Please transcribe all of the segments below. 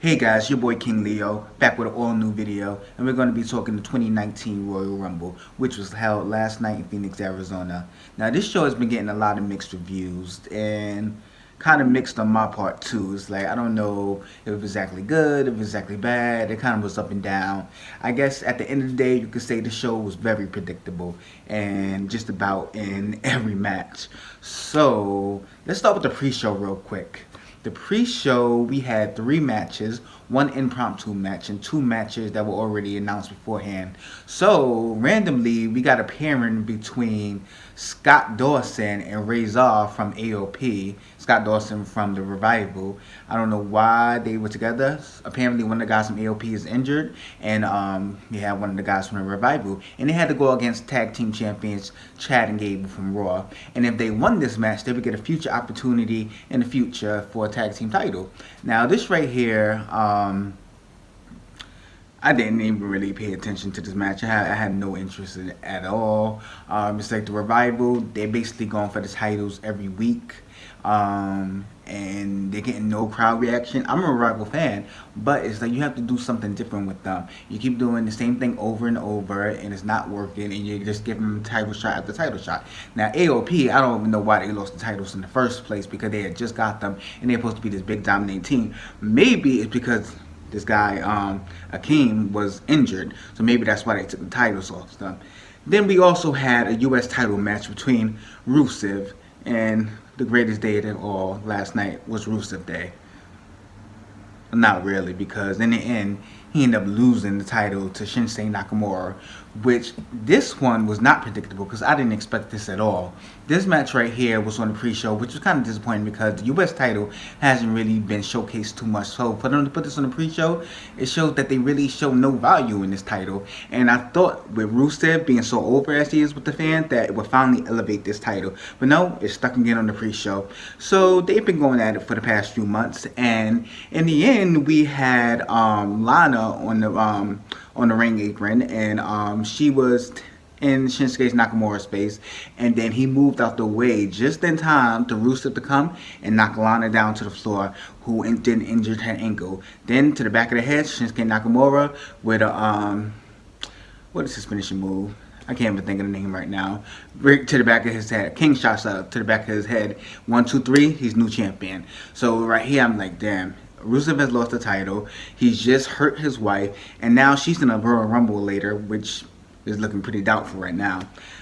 Hey guys, your boy King Leo, back with an all new video, and we're going to be talking the 2019 Royal Rumble, which was held last night in Phoenix, Arizona. Now this show has been getting a lot of mixed reviews, and kind of mixed on my part too. It's like, I don't know if it was exactly good, if it was exactly bad, it kind of was up and down. I guess at the end of the day, you could say the show was very predictable, and just about in every match. So, let's start with the pre-show real quick. The pre-show, we had 3 matches, one impromptu match, and 2 matches that were already announced beforehand. So, randomly, we got a pairing between Scott Dawson and Razor from AOP. Scott Dawson from the Revival. I don't know why they were together. Apparently, one of the guys from AOP is injured, and we had one of the guys from the Revival. And they had to go against tag team champions Chad and Gable from Raw. And if they won this match, they would get a future opportunity in the future for a tag team title. Now, this right here, I didn't even really pay attention to this match. I had no interest in it at all. It's like the Revival, they're basically going for the titles every week. And they're getting no crowd reaction. I'm a Revival fan, but it's like you have to do something different with them. You keep doing the same thing over and over, and it's not working, and you're just giving them title shot after title shot. Now, AOP, I don't even know why they lost the titles in the first place, because they had just got them, and they're supposed to be this big dominating team. Maybe it's because this guy, Akeem, was injured, so maybe that's why they took the titles off them. Then we also had a U.S. title match between Rusev, and the greatest day of them all last night was Rusev Day. Not really, because in the end, he ended up losing the title to Shinsuke Nakamura, which this one was not predictable because I didn't expect this at all. This match right here was on the pre-show, which was kind of disappointing because the U.S. title hasn't really been showcased too much. So for them to put this on the pre-show, it shows that they really show no value in this title. And I thought with Rusev being so over as he is with the fans, that it would finally elevate this title. But no, it's stuck again on the pre-show. So they've been going at it for the past few months, and in the end, we had Lana on the ring apron, and she was in Shinsuke Nakamura's space, and then he moved out the way just in time to Rusev to come and knock Lana down to the floor, who then injured her ankle. Then to the back of the head, Shinsuke Nakamura with a what is his finishing move? I can't even think of the name right now. Right to the back of his head. King shots up to the back of his head. 1, 2, 3. He's new champion. So right here, I'm like, damn. Rusev has lost the title. He's just hurt his wife, and now she's in a Royal Rumble later, which is looking pretty doubtful right now.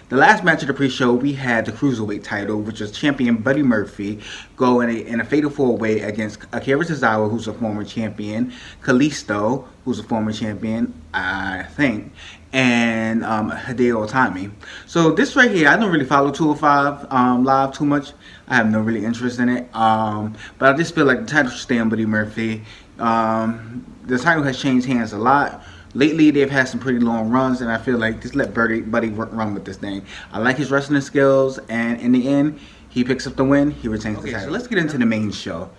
The last match of the pre-show, we had the Cruiserweight title, which was champion Buddy Murphy go in a fatal 4-way against Akira Tozawa, who's a former champion, Kalisto, who's a former champion, I think, and Hideo Itami. So this right here, I don't really follow 205 Live too much. I have no really interest in it, but I just feel like the title should stay on Buddy Murphy. The title has changed hands a lot. Lately, they've had some pretty long runs, and I feel like just let Buddy run with this thing. I like his wrestling skills, and in the end, he picks up the win. He retains the title. So let's get into the main show.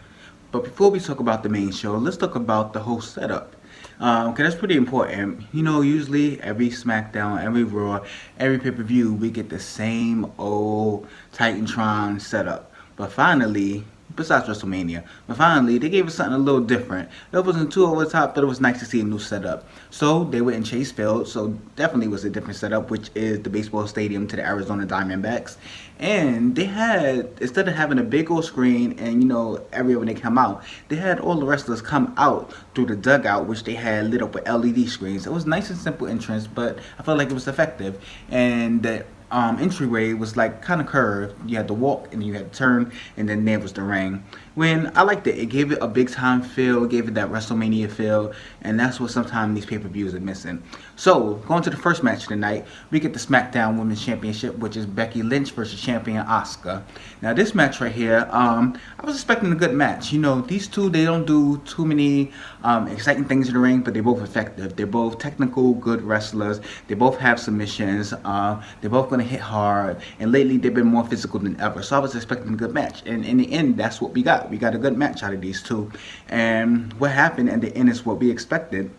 But before we talk about the main show, let's talk about the whole setup. Because that's pretty important. You know, usually every SmackDown, every Raw, every pay-per-view, we get the same old Titantron setup. But finally, besides WrestleMania, but finally, they gave us something a little different. It wasn't too over the top, but it was nice to see a new setup. So they were in Chase Field, so definitely was a different setup, which is the baseball stadium to the Arizona Diamondbacks. And they had, instead of having a big old screen and, you know, everywhere when they come out, they had all the wrestlers come out through the dugout, which they had lit up with LED screens. It was a nice and simple entrance, but I felt like it was effective. And the entryway was like kind of curved. You had to walk and you had to turn, and then there was the ring. When I liked it, it gave it a big time feel, it gave it that WrestleMania feel, and that's what sometimes these pay-per-views are missing. So, going to the first match of the night, we get the SmackDown Women's Championship, which is Becky Lynch versus champion Asuka. Now, this match right here, I was expecting a good match. You know, these two, they don't do too many exciting things in the ring, but they're both effective. They're both technical, good wrestlers. They both have submissions. They're both going to hit hard, and lately they've been more physical than ever. So I was expecting a good match, and in the end, that's what we got. We got a good match out of these two, and what happened at the end is what we expected.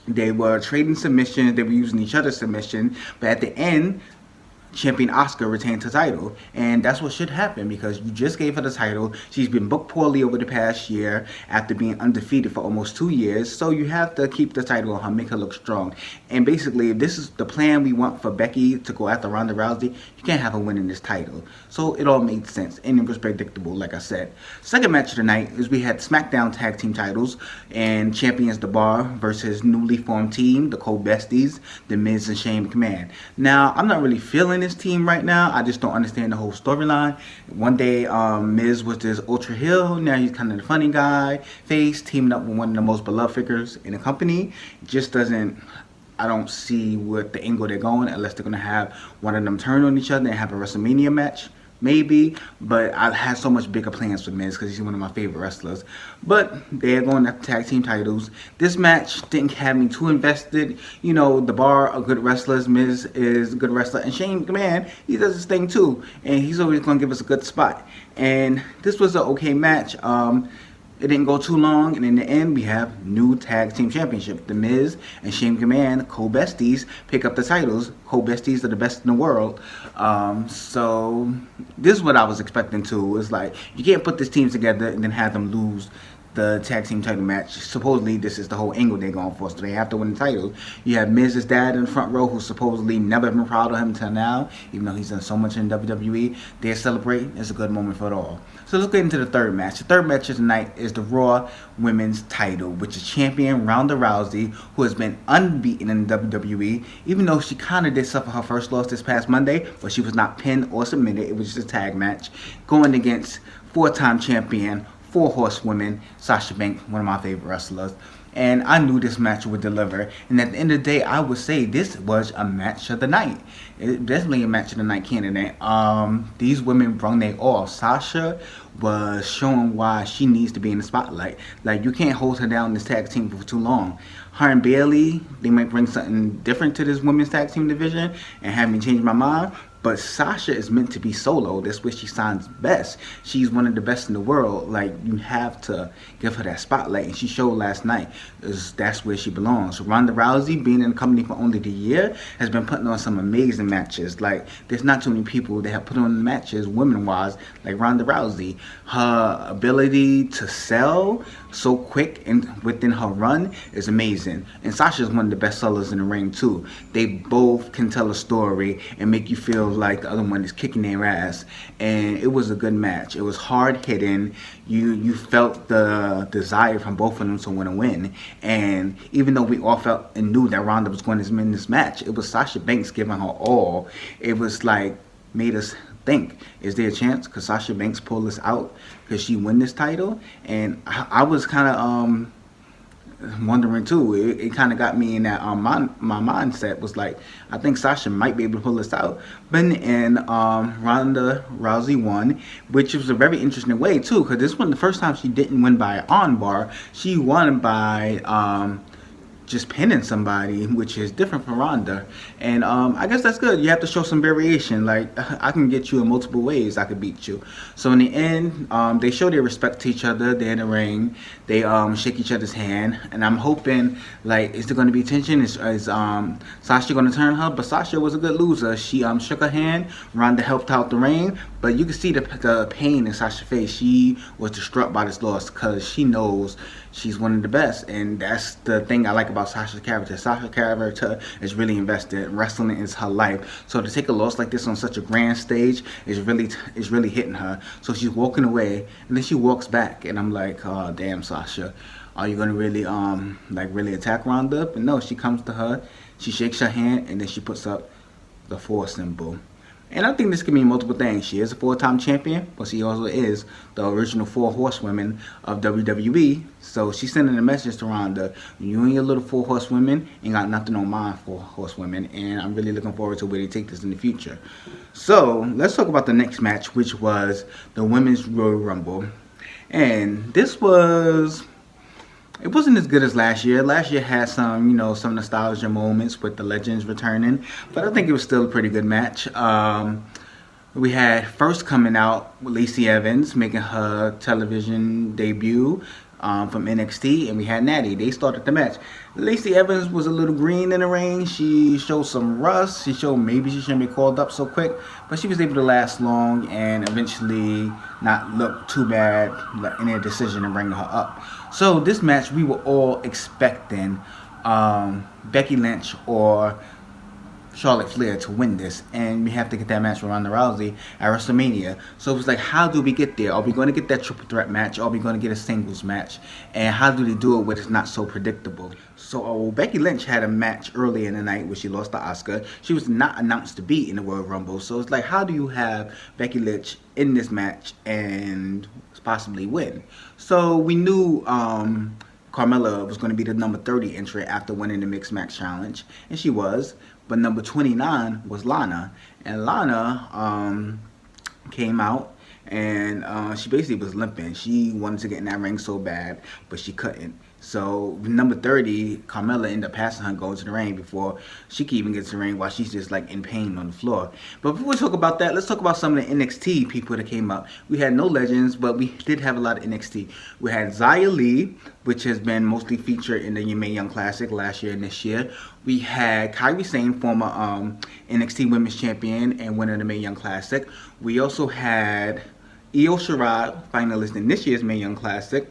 They were trading submissions. They were using each other's submission, but at the end, champion Asuka retains the title. And that's what should happen because you just gave her the title. She's been booked poorly over the past year after being undefeated for almost 2 years. So you have to keep the title on her, make her look strong. And basically, if this is the plan we want for Becky to go after Ronda Rousey, you can't have her winning this title. So it all made sense and it was predictable, like I said. Second match of the night is we had SmackDown tag team titles and champions The Bar versus newly formed team, the Co-Besties, The Miz and Shane McMahon. Now, I'm not really feeling this team right now. I just don't understand the whole storyline. One day, Miz was this ultra heel. Now he's kind of the funny guy face, teaming up with one of the most beloved figures in the company. It just doesn't... I don't see what the angle they're going unless they're going to have one of them turn on each other and have a WrestleMania match. Maybe, but I had so much bigger plans for Miz because he's one of my favorite wrestlers. But they're going after tag team titles. This match didn't have me too invested. You know, The Bar are good wrestlers. Miz is a good wrestler. And Shane McMahon, he does his thing too. And he's always going to give us a good spot. And this was an okay match. It didn't go too long, and in the end, we have new tag team championship. The Miz and Shane McMahon, co-besties, pick up the titles. Co-besties are the best in the world. So this is what I was expecting too. It's like you can't put this team together and then have them lose the tag team title match. Supposedly, this is the whole angle they're going for, so they have to win the title. You have Miz's dad in the front row, who supposedly never been proud of him until now, even though he's done so much in WWE. They're celebrating. It's a good moment for it all. So let's get into the third match. The third match of the night is the Raw Women's title, which is champion Ronda Rousey, who has been unbeaten in WWE, even though she kind of did suffer her first loss this past Monday, but she was not pinned or submitted. It was just a tag match, going against four-time champion, Four Horsewomen, Sasha Banks, one of my favorite wrestlers. And I knew this match would deliver. And at the end of the day, I would say this was a match of the night. It definitely a match of the night candidate. These women brung their all. Sasha was showing why she needs to be in the spotlight. Like, you can't hold her down in this tag team for too long. Her and Bayley, they might bring something different to this women's tag team division and have me change my mind. But Sasha is meant to be solo. That's where she shines best. She's one of the best in the world. Like, you have to give her that spotlight. And she showed last night that's where she belongs. Ronda Rousey, being in the company for only the year, has been putting on some amazing matches. Like, there's not too many people that have put on matches, women-wise, like Ronda Rousey. Her ability to sell so quick and within her run is amazing. And Sasha's one of the best sellers in the ring, too. They both can tell a story and make you feel like the other one is kicking their ass. And it was a good match. It was hard hitting. You felt the desire from both of them to want to win. And even though we all felt and knew that Ronda was going to win this match, it was Sasha Banks giving her all. It was like, made us think, is there a chance? Could Sasha Banks pull this out? Could she win this title? And I was kind of wondering too. It kind of got me in that my mindset was like, I think Sasha might be able to pull this out. But in the end, Ronda Rousey won, which was a very interesting way too, because this was the first time she didn't win by an armbar. She won by just pinning somebody, which is different from Ronda. And I guess that's good. You have to show some variation. Like, I can get you in multiple ways. I could beat you. So in the end, they show their respect to each other. They're in the ring. They shake each other's hand. And I'm hoping, like, is there going to be tension? Is Sasha going to turn her? But Sasha was a good loser. She shook her hand. Ronda helped out the ring. But you can see the pain in Sasha's face. She was distraught by this loss because she knows she's one of the best. And that's the thing I like about Sasha's character. Sasha's character is really invested. Wrestling is her life. So to take a loss like this on such a grand stage is really hitting her. So she's walking away, and then she walks back, and I'm like, oh damn, Sasha, are you gonna really really attack Ronda? But no, she comes to her, she shakes her hand, and then she puts up the 4 symbol. And I think this can mean multiple things. She is a 4-time champion, but she also is the original 4 horsewomen of WWE. So she's sending a message to Ronda. You and your little 4 horsewomen ain't got nothing on my 4 horsewomen. And I'm really looking forward to where they take this in the future. So let's talk about the next match, which was the Women's Royal Rumble. And this was... it wasn't as good as last year. Last year had some, some nostalgia moments with the legends returning. But I think it was still a pretty good match. We had first coming out with Lacey Evans making her television debut. from NXT, and we had Natty. They started the match. Lacey Evans was a little green in the ring. She showed some rust. She showed maybe she shouldn't be called up so quick, but she was able to last long and eventually not look too bad in their decision to bring her up. So this match, we were all expecting Becky Lynch or Charlotte Flair to win this, and we have to get that match with Ronda Rousey at WrestleMania. So it was like, how do we get there? Are we going to get that triple threat match? Are we going to get a singles match? And how do they do it where it's not so predictable? So Becky Lynch had a match early in the night where she lost to Asuka. She was not announced to be in the Royal Rumble. So it's like, how do you have Becky Lynch in this match and possibly win? So we knew Carmella was going to be the number 30 entry after winning the Mixed Match Challenge, and she was. But number 29 was Lana, and Lana came out, and she basically was limping. She wanted to get in that ring so bad, but she couldn't. So number 30, Carmella ended up passing her and going to the ring before she could even get to the ring while she's just like in pain on the floor. But before we talk about that, let's talk about some of the NXT people that came up. We had no legends, but we did have a lot of NXT. We had Xia Li, which has been mostly featured in the Mae Young Classic last year and this year. We had Kairi Sane, former NXT Women's Champion and winner of the Mae Young Classic. We also had Io Shirai, finalist in this year's Mae Young Classic.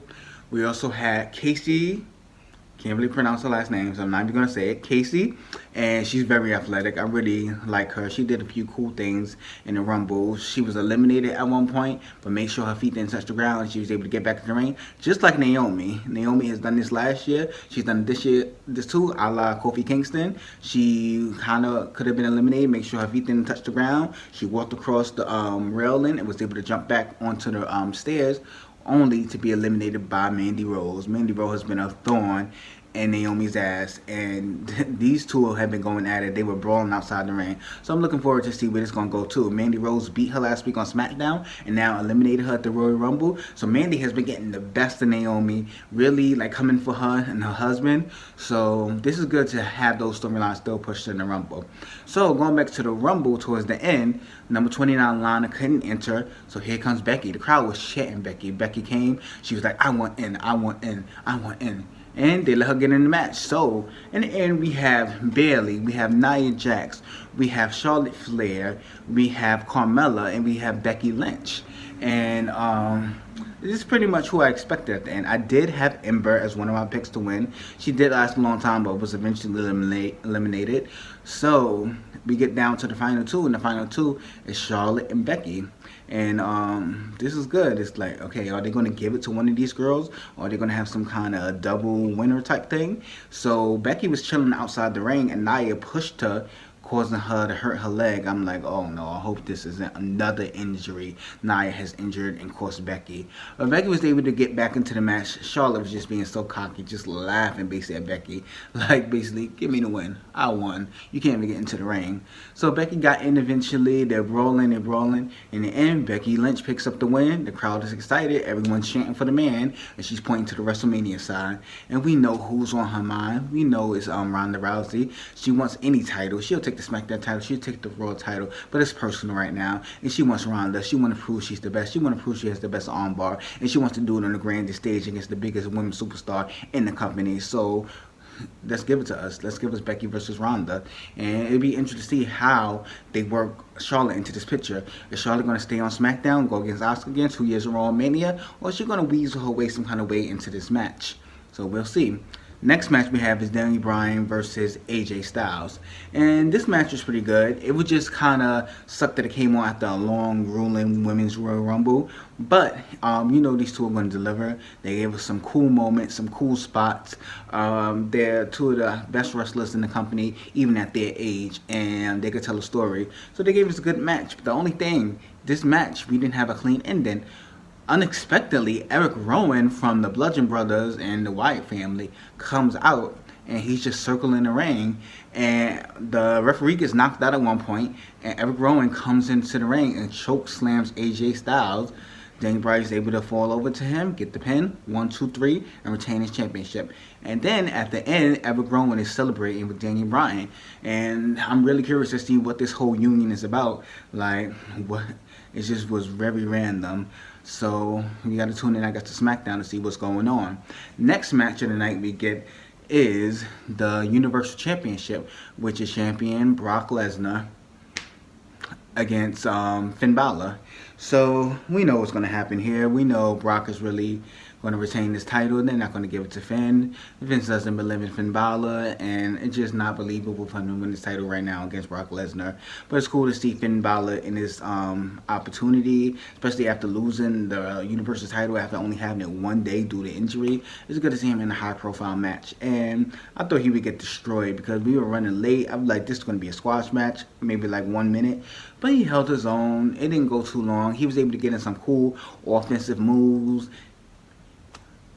We also had Casey, can't really pronounce her last name, so I'm not even going to say it, Casey, and she's very athletic. I really like her. She did a few cool things in the Rumble. She was eliminated at one point, but made sure her feet didn't touch the ground, and she was able to get back in the ring, just like Naomi. Naomi has done this last year. She's done it this year, this too, a la Kofi Kingston. She kind of could have been eliminated, make sure her feet didn't touch the ground. She walked across the railing and was able to jump back onto the stairs, only to be eliminated by Mandy Rose. Mandy Rose has been a thorn in Naomi's ass, and these two have been going at it. They were brawling outside the ring. So I'm looking forward to see where this is going to go too. Mandy Rose beat her last week on SmackDown and now eliminated her at the Royal Rumble. So Mandy has been getting the best of Naomi, really like coming for her and her husband. So this is good to have those storylines still pushed in the Rumble. So going back to the Rumble towards the end, number 29 Lana couldn't enter, so here comes Becky. The crowd was chanting Becky. Becky came, she was like, I want in, I want in, I want in. And they let her get in the match. So in the end, we have Bayley, we have Nia Jax, we have Charlotte Flair, we have Carmella, and we have Becky Lynch. And this is pretty much who I expected at the end. I did have Ember as one of my picks to win. She did last a long time, but was eventually eliminated. So we get down to the final two, and the final two is Charlotte and Becky. And this is good. It's like, okay, are they going to give it to one of these girls, or are they going to have some kind of double winner type thing? So Becky was chilling outside the ring, and Nia pushed her, causing her to hurt her leg. I'm like, oh no, I hope this isn't another injury Nia has injured and caused Becky. But Becky was able to get back into the match. Charlotte was just being so cocky, just laughing basically at Becky. Like, basically, give me the win. I won. You can't even get into the ring. So Becky got in eventually. They're brawling, they're brawling. In the end, Becky Lynch picks up the win. The crowd is excited. Everyone's chanting for the man, and she's pointing to the WrestleMania side. And we know who's on her mind. We know it's Ronda Rousey. She wants any title. She'll take the SmackDown title, she'll take the Raw title, but it's personal right now, and she wants Ronda. She wants to prove she's the best. She wants to prove she has the best armbar, and she wants to do it on the grandest stage against the biggest women's superstar in the company. So let's give it to us. Let's give us Becky versus Ronda, and it'll be interesting to see how they work Charlotte into this picture. Is Charlotte going to stay on SmackDown, go against Asuka again 2 years in Raw Mania, or is she going to weasel her way some kind of way into this match? So we'll see. Next match we have is Daniel Bryan versus AJ Styles. And this match was pretty good. It would just kind of suck that it came on after a long, grueling Women's Royal Rumble. But, you know these two are going to deliver. They gave us some cool moments, some cool spots. They're two of the best wrestlers in the company, even at their age. And they could tell a story. So they gave us a good match. But the only thing, this match, we didn't have a clean ending. Unexpectedly, Eric Rowan from the Bludgeon Brothers and the Wyatt family comes out, and he's just circling the ring, and the referee gets knocked out at one point, and Eric Rowan comes into the ring and choke slams AJ Styles. Daniel Bryan is able to fall over to him, get the pin, 1, 2, 3, and retain his championship. And then at the end, Eric Rowan is celebrating with Daniel Bryan, and I'm really curious to see what this whole union is about. Like, what? It just was very random. So you got to tune in, I guess, to SmackDown to see what's going on. Next match of the night we get is the Universal Championship, which is champion Brock Lesnar against Finn Balor. So we know what's going to happen here. We know Brock is really going to retain this title. They're not going to give it to Finn. Vince doesn't believe in Finn Balor, and it's just not believable for him to win this title right now against Brock Lesnar. But it's cool to see Finn Balor in this opportunity, especially after losing the Universal title after only having it one day due to injury. It's good to see him in a high-profile match, and I thought he would get destroyed because we were running late. I was like, this is going to be a squash match, maybe like 1 minute, but he held his own. It didn't go too long. He was able to get in some cool offensive moves,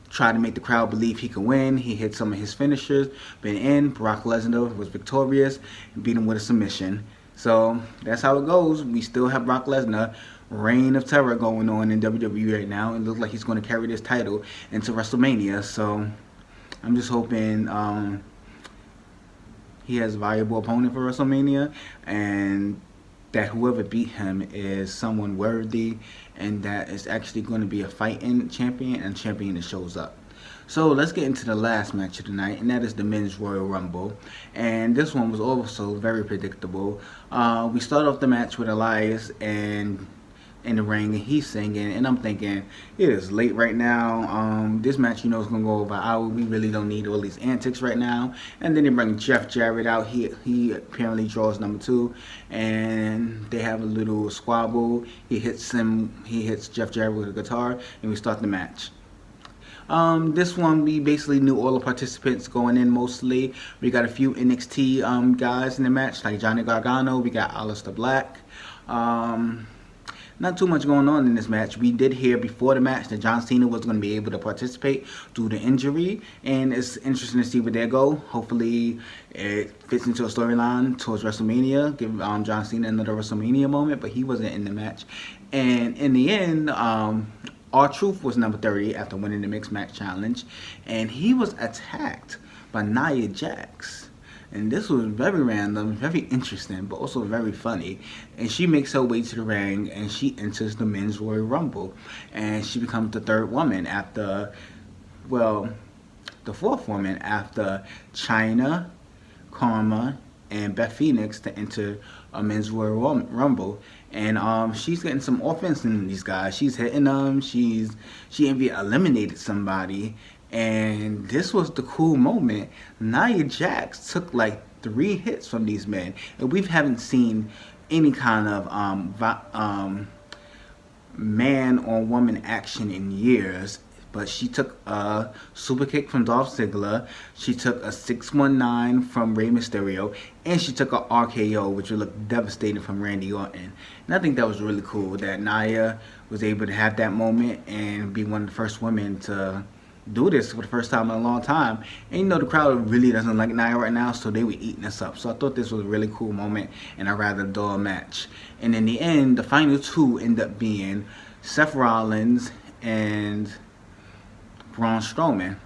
try to make the crowd believe he could win. He hit some of his finishers, but in the end, Brock Lesnar was victorious and beat him with a submission. So that's how it goes. We still have Brock Lesnar, reign of terror going on in WWE right now. It looks like he's going to carry this title into WrestleMania. So I'm just hoping he has a viable opponent for WrestleMania, and that whoever beat him is someone worthy, and that is actually going to be a fighting champion and champion that shows up. So let's get into the last match of the night, and that is the Men's Royal Rumble. And this one was also very predictable. We start off the match with Elias and in the ring, and he's singing, and I'm thinking, it is late right now. This match, you know, is going to go over an hour. We really don't need all these antics right now. And then they bring Jeff Jarrett out. He apparently draws number 2, and they have a little squabble. He hits Jeff Jarrett with a guitar, and we start the match. This one, we basically knew all the participants going in mostly. We got a few NXT guys in the match, like Johnny Gargano. We got Aleister Black. Not too much going on in this match. We did hear before the match that John Cena was going to be able to participate due to injury, and it's interesting to see where they go. Hopefully it fits into a storyline towards WrestleMania, give John Cena another WrestleMania moment, but he wasn't in the match. And in the end, R-Truth was number 30 after winning the Mixed Match Challenge, and he was attacked by Nia Jax. And this was very random, very interesting, but also very funny. And she makes her way to the ring, and she enters the Men's Royal Rumble. And she becomes the 3rd woman after, well, the 4th woman after Chyna, Karma, and Beth Phoenix to enter a Men's Royal Rumble. And she's getting some offense in these guys. She's hitting them. She even eliminated somebody. And this was the cool moment. Nia Jax took like 3 hits from these men, and we haven't seen any kind of man on woman action in years. But she took a super kick from Dolph Ziggler, she took a 619 from Rey Mysterio, and she took a RKO, which would look devastating, from Randy Orton. And I think that was really cool that Nia was able to have that moment and be one of the first women to do this for the first time in a long time. And you know, the crowd really doesn't like Nia right now, so they were eating this up. So I thought this was a really cool moment and a rather dull match. And in the end, the final 2 end up being Seth Rollins and Braun Strowman.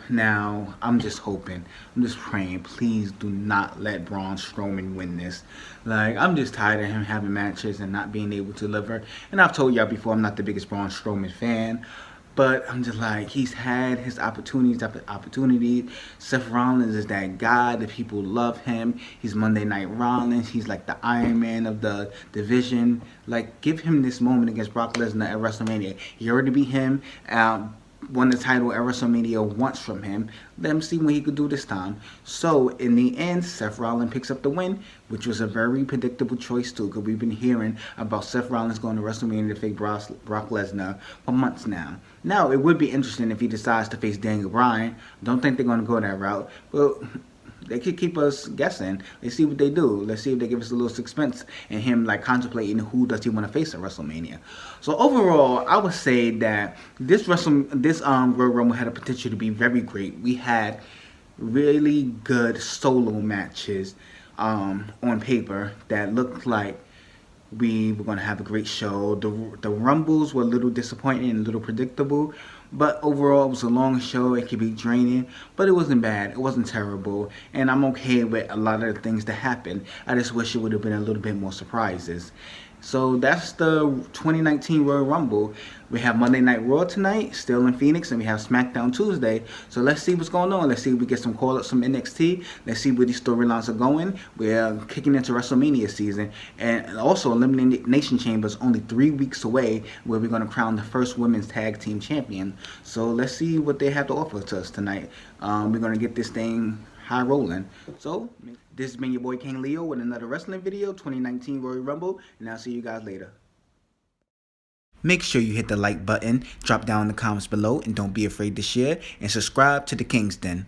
Now, I'm just hoping, I'm just praying, please do not let Braun Strowman win this. Like, I'm just tired of him having matches and not being able to deliver. And I've told y'all before, I'm not the biggest Braun Strowman fan. But I'm just like, he's had his opportunities after opportunities. Seth Rollins is that guy that people love him. He's Monday Night Rollins. He's like the Iron Man of the division. Like, give him this moment against Brock Lesnar at WrestleMania. He already beat him. Won the title at WrestleMania once from him. Let him see what he could do this time. So, in the end, Seth Rollins picks up the win, which was a very predictable choice too, because we've been hearing about Seth Rollins going to WrestleMania to face Brock Lesnar for months now. Now, it would be interesting if he decides to face Daniel Bryan. Don't think they're going to go that route. Well, they could keep us guessing. Let's see what they do. Let's see if they give us a little suspense and him like contemplating who does he want to face at WrestleMania. So overall, I would say that this Royal Rumble had a potential to be very great. We had really good solo matches on paper that looked like we were going to have a great show. The Rumbles were a little disappointing and a little predictable, but overall it was a long show. It could be draining, but it wasn't bad. It wasn't terrible, and I'm okay with a lot of the things that happened. I just wish it would have been a little bit more surprises. So that's the 2019 Royal Rumble. We have Monday Night Raw tonight, still in Phoenix, and we have SmackDown Tuesday. So let's see what's going on. Let's see if we get some call-ups from NXT. Let's see where these storylines are going. We're kicking into WrestleMania season. And also, Elimination Chamber is only 3 weeks away, where we're going to crown the first women's tag team champion. So let's see what they have to offer to us tonight. We're going to get this thing high rolling. So this has been your boy King Leo with another wrestling video, 2019 Royal Rumble, and I'll see you guys later. Make sure you hit the like button, drop down in the comments below, and don't be afraid to share, and subscribe to the King's Den.